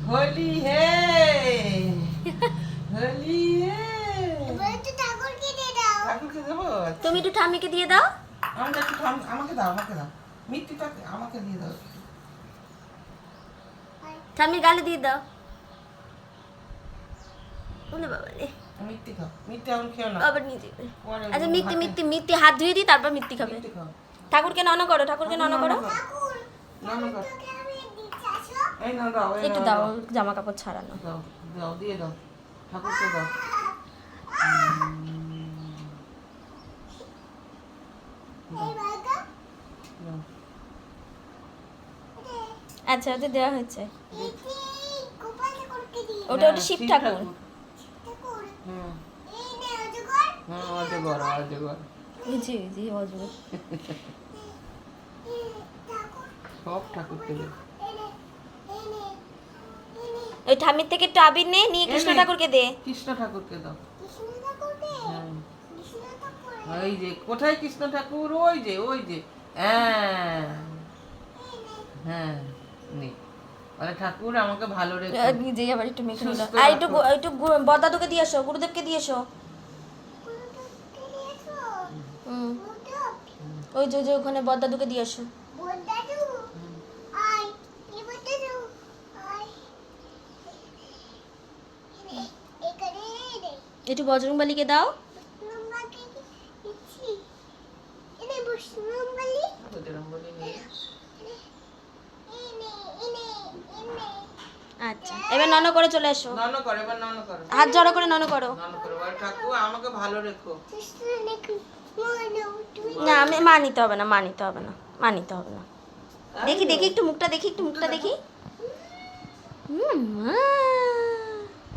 হোলি হে হোলি হে ঠাকুরকে দিয়ে দাও। ঠাকুরকে দেবো? তুমি একটু ঠাম্মিকে দিয়ে দাও। আমাকে একটু আমাকে দাও, আমাকে দাও। মিষ্টিটা আমাকে দিয়ে দাও। ঠাম্মির গালে দিয়ে দাও। ওলে বাবা রে, মিষ্টি খাও, মিষ্টি এখন খেও না। আবার নিয়ে যাবে। পরে আচ্ছা মিত্তি হাতে- মিত্তি মিত্তি হাত ধুয়ে দিই, তারপর মিত্তি খাবে। মিষ্টি খাও। ঠাকুরকে নন করো, ঠাকুরকে নন করো। ঠাকুর, নাও কর। তোকে আমি দিচ্ছি, আসো। এই নাও দাও, এই একটু নাও, দাও, জামা কাপড় ছাড়ানো। দাও দাও, দিয়ে দাও ঠাকুরকে দাও। এই বাবা, দাও। আচ্ছা ওদের দেওয়া হয়েছে। এটি গোপাল ঠাকুরকে দিই। ওটা ওটা শিব ঠাকুর। ঠাকুর, হুম এই নে অজগর। হ্যাঁ, অজগর অজগর বুঝি বুঝি অজগর। এই ঠাকুর, সব ঠাকুরকে দাও। এই নে, এই নে, এই নে। ওই ঠাম্মির থেকে একটু আবির নে, নিয়ে কৃষ্ণ নে। ঠাকুরকে দে। কৃষ্ণ ঠাকুরকে দাও। কৃষ্ণ ঠাকুরকে, হ্যাঁ, কৃষ্ণ ঠাকুর, এই যে কোথায় কৃষ্ণ ঠাকুর? ওই যে ওই যে, হ্যাঁ এই নে। হ্যাঁ, নে। বলে ঠাকুর আমাকে ভালো রেখো। নিজেই আবার একটু মেখে নিল। সুস্থ আর একটু রাখো। একটু বদাদুকে দিয়ে এসো, গুরুদেবকে দিয়ে এসো। গুরুদেবকে দিয়েছো? হুম, গুরুদেব, ওই যে ওখানে বদাদুকে দিয়ে এসো। বড়দাদু, আয়, এই বড়দাদু, আয়। এখানে রে, একটু বজরংবলীকে দাও। নম্বরকে দিচ্ছি। এনে বসু নম্বরলি, বজরংবলী নিয়ে। এনে, এনে, এনে। আচ্ছা এবার নন করে চলে এসো। নন করো, এবার নন করো। হাত জড়ো করে নন করো। নন করো, বলে ঠাকুর আমাকে ভালো রেখো। সুস্থ রেখো, মনো, তুমি না আমি মা নিতে হবে না, মা নিতে হবে না, মা নিতে হবে না। দেখি দেখি একটু মুখটা দেখি, একটু মুখটা দেখি। হুম, মা